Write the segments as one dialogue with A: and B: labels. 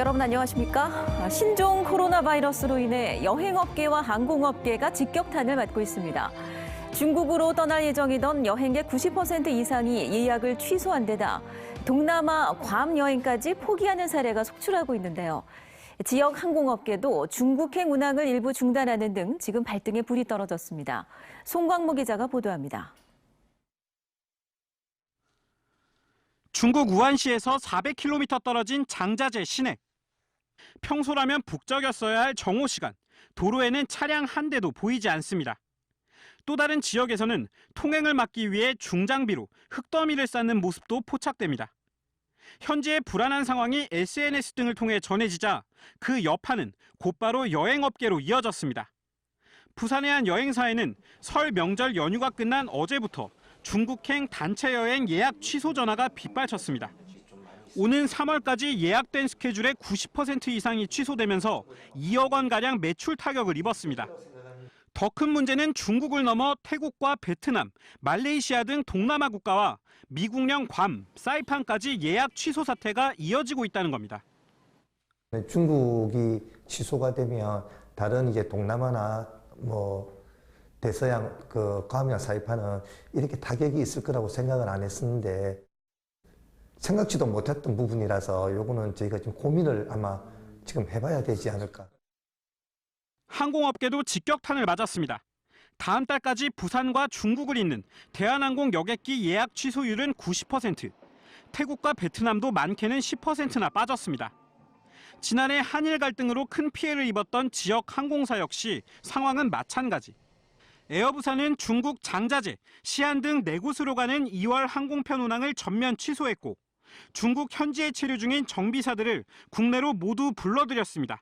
A: 여러분 안녕하십니까? 신종 코로나 바이러스로 인해 여행업계와 항공업계가 직격탄을 맞고 있습니다. 중국으로 떠날 예정이던 여행객 90% 이상이 예약을 취소한 데다 동남아 괌 여행까지 포기하는 사례가 속출하고 있는데요. 지역 항공업계도 중국행 운항을 일부 중단하는 등 지금 발등에 불이 떨어졌습니다. 송광무 기자가 보도합니다.
B: 중국 우한시에서 400km 떨어진 장자제 시내. 평소라면 북적였어야 할 정오 시간, 도로에는 차량 한 대도 보이지 않습니다. 또 다른 지역에서는 통행을 막기 위해 중장비로 흙더미를 쌓는 모습도 포착됩니다. 현재의 불안한 상황이 SNS 등을 통해 전해지자 그 여파는 곧바로 여행업계로 이어졌습니다. 부산의 한 여행사에는 설 명절 연휴가 끝난 어제부터 중국행 단체 여행 예약 취소 전화가 빗발쳤습니다. 오는 3월까지 예약된 스케줄의 90% 이상이 취소되면서 2억 원가량 매출 타격을 입었습니다. 더 큰 문제는 중국을 넘어 태국과 베트남, 말레이시아 등 동남아 국가와 미국령 괌, 사이판까지 예약 취소 사태가 이어지고 있다는 겁니다.
C: 중국이 취소가 되면 다른 이제 동남아나 대서양 괌이나 사이판은 이렇게 타격이 있을 거라고 생각을 안 했었는데 생각지도 못했던 부분이라서 요거는 저희가 좀 고민을 아마 지금 해봐야 되지 않을까.
B: 항공업계도 직격탄을 맞았습니다. 다음 달까지 부산과 중국을 잇는 대한항공 여객기 예약 취소율은 90%, 태국과 베트남도 많게는 10%나 빠졌습니다. 지난해 한일 갈등으로 큰 피해를 입었던 지역 항공사 역시 상황은 마찬가지. 에어부산은 중국 장자제, 시안 등 4곳으로 가는 2월 항공편 운항을 전면 취소했고 중국 현지에 체류 중인 정비사들을 국내로 모두 불러들였습니다.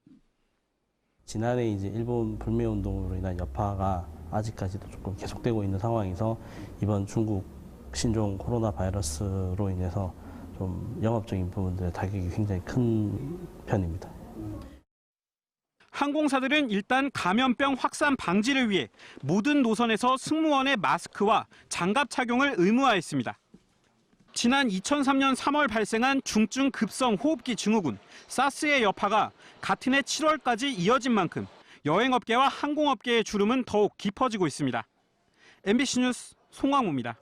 D: 지난해 일본 불매 운동으로 인한 여파가 아직까지도 조금 계속되고 있는 상황에서 이번 중국 신종 코로나 바이러스로 인해서 좀 영업적인 부분들의 타격이 굉장히 큰 편입니다.
B: 항공사들은 일단 감염병 확산 방지를 위해 모든 노선에서 승무원의 마스크와 장갑 착용을 의무화했습니다. 지난 2003년 3월 발생한 중증 급성 호흡기 증후군, 사스의 여파가 같은 해 7월까지 이어진 만큼 여행업계와 항공업계의 주름은 더욱 깊어지고 있습니다. MBC 뉴스 송광무입니다.